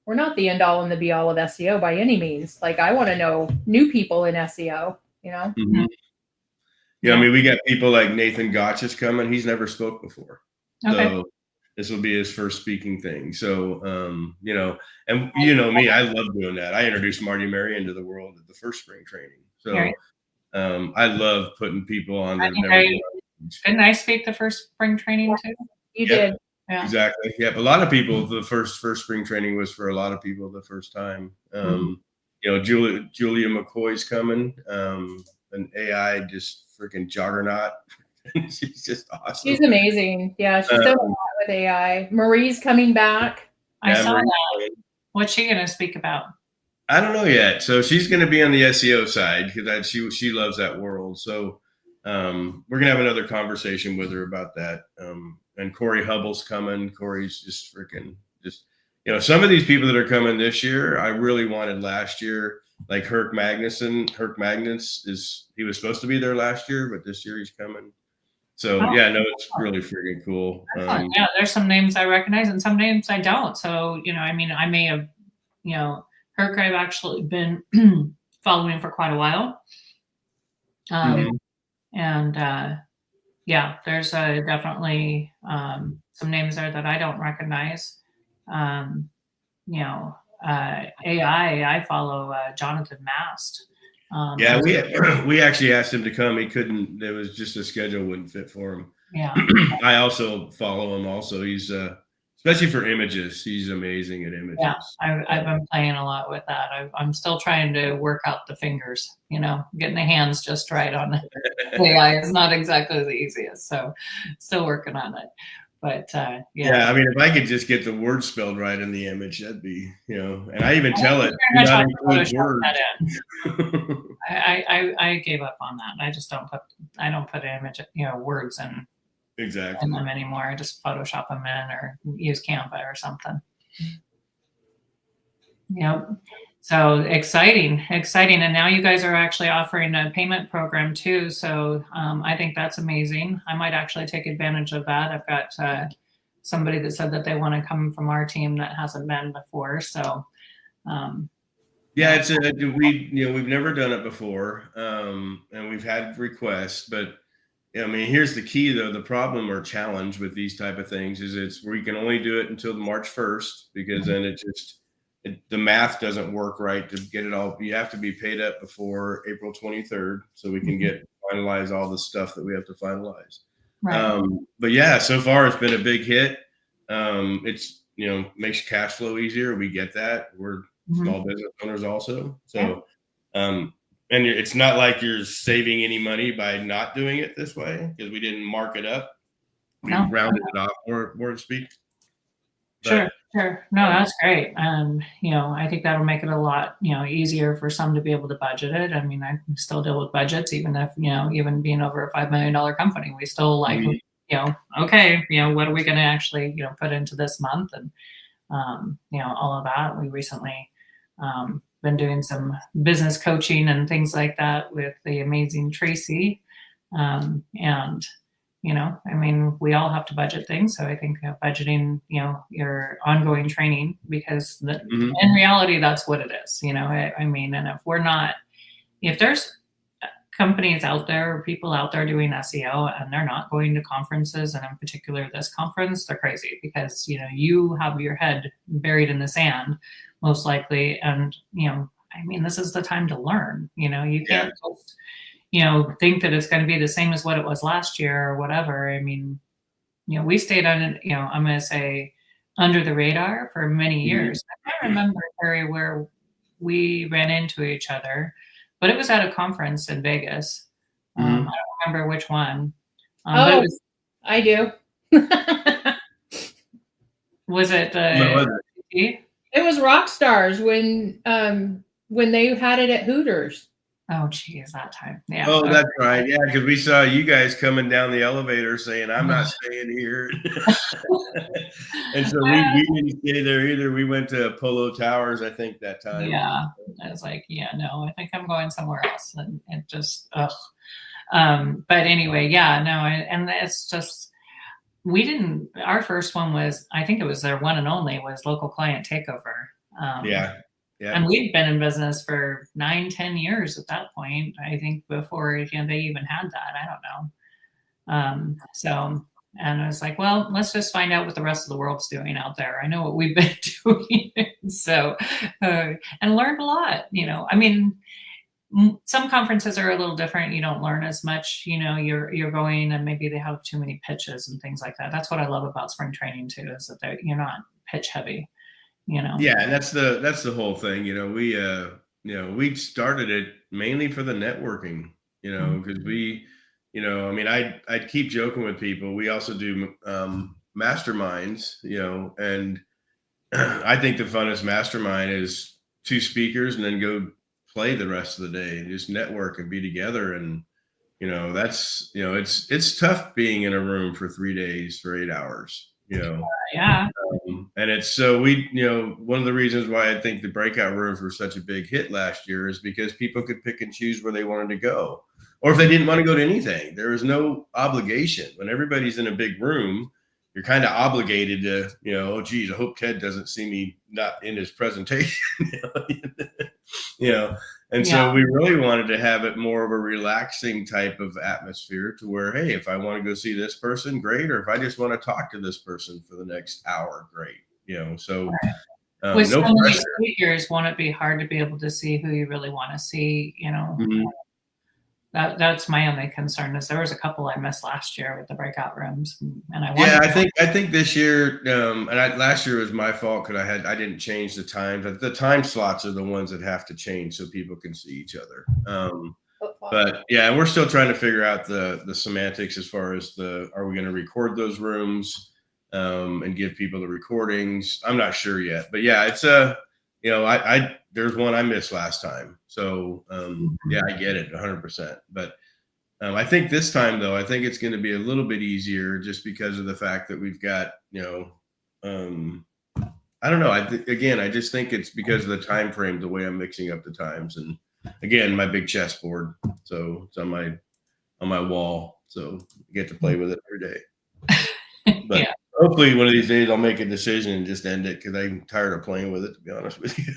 we're not the end all and the be all of SEO by any means. Like I want to know new people in SEO, Mm-hmm. Yeah, I mean, we got people like Nathan Gotch is coming. He's never spoke before. Okay. So this will be his first speaking thing. So, and me, I love doing that. I introduced Marty Mary into the world at the first spring training. So I love putting people on that. Didn't I speak the first spring training too? You did. Yeah. Exactly. Yeah. But a lot of people, the first spring training was for a lot of people the first time. Julia McCoy's coming. An AI just freaking juggernaut. She's just awesome. She's amazing. Yeah, she's done a lot with AI. Marie's coming back. I saw that. What's she going to speak about? I don't know yet. So she's going to be on the SEO side because she loves that world. So we're going to have another conversation with her about that. And Corey Hubble's coming. Corey's just freaking some of these people that are coming this year, I really wanted last year. Like Herc Magnus, he was supposed to be there last year, but this year he's coming. So it's really freaking cool. Yeah, there's some names I recognize and some names I don't. So I may have, Herc I've actually been following for quite a while. And there's definitely some names there that I don't recognize. AI, I follow Jonathan Mast. We actually asked him to come. He couldn't. It was just the schedule wouldn't fit for him. Yeah. I also follow him. Also, he's especially for images. He's amazing at images. Yeah, I've been playing a lot with that. I'm still trying to work out the fingers. Getting the hands just right on AI is not exactly the easiest. So, still working on it. But yeah, I mean, if I could just get the word spelled right in the image, that'd be, and I even tell it do not include words. I gave up on that. I just don't put image, words in them anymore. I just Photoshop them in or use Canva or something. Yep. So exciting. And now you guys are actually offering a payment program too. So I think that's amazing. I might actually take advantage of that. I've got somebody that said that they want to come from our team that hasn't been before. So we've never done it before. And we've had requests, but I mean, here's the key though. The problem or challenge with these type of things is we can only do it until March 1st, because then the math doesn't work right to get it all. You have to be paid up before April 23rd so we can finalize all the stuff that we have to finalize. Right. But yeah, so far it's been a big hit. It's, makes cash flow easier. We get that. We're small business owners also. So, and it's not like you're saving any money by not doing it this way because we didn't mark it up. We rounded it off, more to speak. But, sure. Sure. No, that's great. I think that'll make it a lot, easier for some to be able to budget it. I mean, I still deal with budgets, even if, even being over a $5 million company, we still like, Mhm. okay, what are we going to actually, put into this month? And, all of that. We recently, been doing some business coaching and things like that with the amazing Tracy. And I mean, we all have to budget things. So I think budgeting, your ongoing training, because Mhm. in reality, that's what it is. I mean, and if there's companies out there or people out there doing SEO and they're not going to conferences, and in particular this conference, they're crazy, because you have your head buried in the sand most likely. And I mean, this is the time to learn. You Yeah. can't just think that it's going to be the same as what it was last year or whatever. I mean, we stayed on, I'm going to say under the radar for many years. I can't remember, Terry, where we ran into each other, but it was at a conference in Vegas. I Mhm. don't remember which one. But Oh, it was I do. it What was the it? It was rock stars when they had it at Hooters. Oh, geez, that time. Yeah. Oh, Okay. that's right. Yeah, because we saw you guys coming down the elevator saying, "I'm not staying here." And so we didn't stay there either. We went to Polo Towers, I think, that time. Yeah. I was like, yeah, no, I think I'm going somewhere else. And it just, ugh. But anyway, yeah, no, and it's just, our first one was, I think it was their one and only, was Local Client Takeover. Yeah. Yeah. And we'd been in business for 9-10 years at that point, I think, before they even had that. I don't know. So, and I was like, well, let's just find out what the rest of the world's doing out there. I know what we've been doing. So, and learned a lot, I mean, some conferences are a little different. You don't learn as much, you're going, and maybe they have too many pitches and things like that. That's what I love about spring training too, is that you're not pitch heavy. Yeah, and that's the whole thing. We started it mainly for the networking. Because I mean, I'd keep joking with people. We also do masterminds. And I think the funnest mastermind is 2 speakers and then go play the rest of the day and just network and be together. And that's it's tough being in a room for 3 days for 8 hours. Yeah. And it's so one of the reasons why I think the breakout rooms were such a big hit last year is because people could pick and choose where they wanted to go, or if they didn't want to go to anything, there was no obligation. When everybody's in a big room, you're kind of obligated to, oh geez, I hope Ted doesn't see me not in his presentation. And so we really wanted to have it more of a relaxing type of atmosphere, to where, hey, if I want to go see this person, great. Or if I just want to talk to this person for the next hour, great. So with no so many pressure. speakers, won't it be hard to be able to see who you really want to see? Mhm. That's my only concern, is there was a couple I missed last year with the breakout rooms, and Yeah, I think this year, last year was my fault because I didn't change the times. The time slots are the ones that have to change so people can see each other. But yeah, we're still trying to figure out the semantics as far as are we going to record those rooms and give people the recordings? I'm not sure yet, but yeah, it's there's one I missed last time, so yeah, I get it 100%. But I think this time, though, I think it's going to be a little bit easier, just because of the fact that we've got, I don't know. I just think it's because of the time frame, the way I'm mixing up the times, and again, my big chessboard, so it's on my wall, so I get to play with it every day. But yeah. hopefully, one of these days, I'll make a decision and just end it, because I'm tired of playing with it, to be honest with you.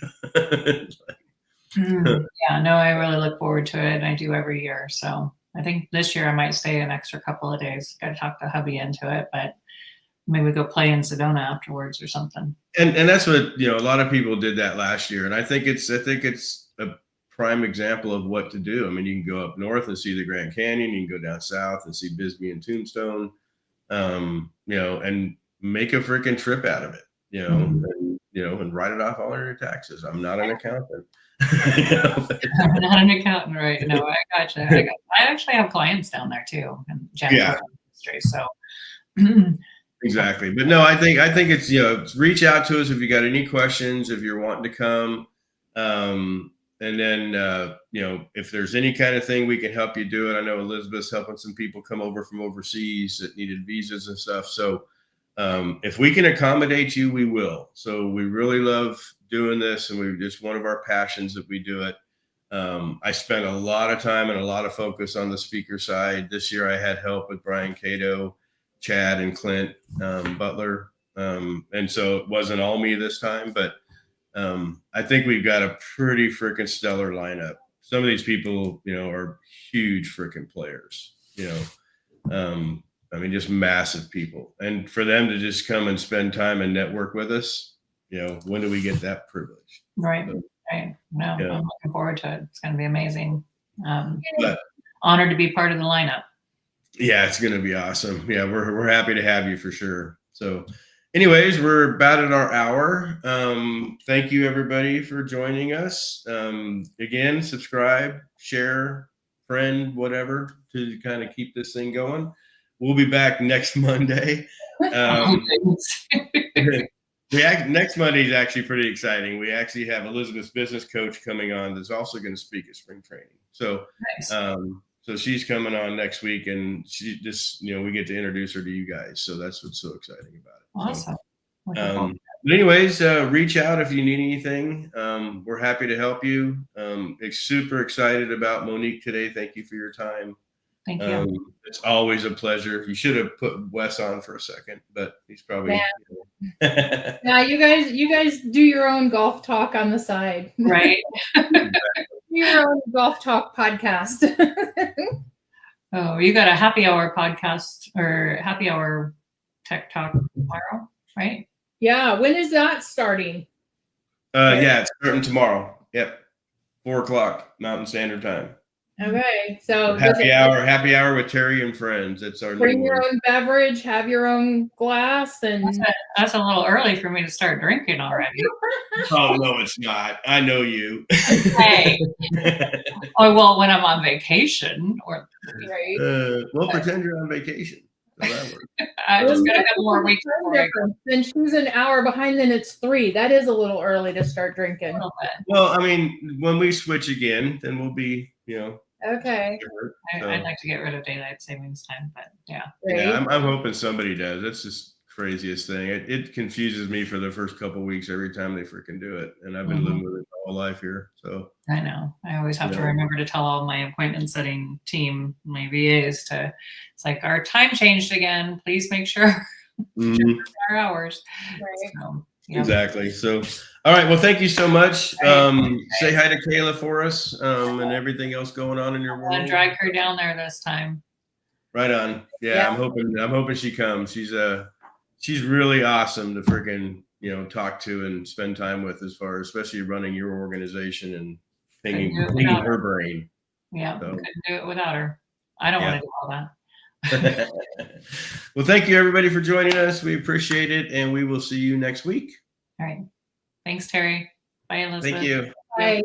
Yeah, no, I really look forward to it. I do every year. So I think this year I might stay an extra couple of days. Got to talk the hubby into it, but maybe go play in Sedona afterwards or something. And that's what, a lot of people did that last year. And I think it's a prime example of what to do. I mean, you can go up north and see the Grand Canyon. You can go down south and see Bisbee and Tombstone, and make a freaking trip out of it, and write it off all of your taxes. I'm not an accountant. I'm not an accountant, right? No, I gotcha. I actually have clients down there too, in janitorial industry. So Exactly. But no, I think it's, reach out to us if you got any questions, if you're wanting to come. And then, if there's any kind of thing we can help you do it. I know Elizabeth's helping some people come over from overseas that needed visas and stuff. So if we can accommodate you, we will. So we really love doing this, and we just one of our passions that we do it. I spent a lot of time and a lot of focus on the speaker side. This year I had help with Brian Cato, Chad, and Clint Butler. And so it wasn't all me this time, but I think we've got a pretty freaking stellar lineup. Some of these people, are huge freaking players, just massive people. And for them to just come and spend time and network with us, when do we get that privilege? Right. So, right. No, yeah. I'm looking forward to it. It's going to be amazing. But, honored to be part of the lineup. yeah, it's going to be awesome. Yeah, we're happy to have you for sure. So anyways, we're about at our hour. Thank you everybody for joining us. Again, subscribe, share, friend, whatever, to kind of keep this thing going. We'll be back next Monday. Next Monday is actually pretty exciting. We actually have Elizabeth's business coach coming on that's also going to speak at spring training. So, nice. So she's coming on next week, and she just, we get to introduce her to you guys. So that's what's so exciting about it. Awesome. So, but anyways, reach out if you need anything. We're happy to help you. Super excited about Monique today. Thank you for your time. Thank you. It's always a pleasure. You should have put Wes on for a second, but he's probably. Yeah. Now you guys do your own golf talk on the side, right? Your own golf talk podcast. Oh, you got a happy hour podcast or happy hour tech talk tomorrow, right? Yeah. When is that starting? Yeah, it's starting tomorrow. Yep, 4:00 Mountain Standard Time. Okay, so happy hour with Terry and friends. That's our bring your own beverage, have your own glass, and that's a little early for me to start drinking already. Oh no, it's not. I know you. Hey. Oh well, when I'm on vacation, or right. Well, pretend you're on vacation. So that works. I just got a couple more weeks before I go. Then she's an hour behind, then it's 3. That is a little early to start drinking. Well, I mean, when we switch again, then we'll be, Okay. I'd like to get rid of daylight savings time, but yeah. Right. Yeah, I'm hoping somebody does. That's just craziest thing. It confuses me for the first couple of weeks every time they freaking do it, and I've been living with it my whole life here. So I know. I always have to remember to tell all my appointment setting team, my VAs, it's like our time changed again. Please make sure our hours. Right. So, Exactly. So, all right. Well, thank you so much. Say hi to Kayla for us, and everything else going on in your world. I'll drag her down there this time. Right on. Yeah. I'm hoping she comes. She's really awesome to freaking, talk to and spend time with, especially running your organization and pinging her brain. Yeah. So. Couldn't do it without her. I don't want to do all that. Well, thank you everybody for joining us. We appreciate it, and we will see you next week. All right. Thanks, Terry. Bye, Elizabeth. Thank you. Bye.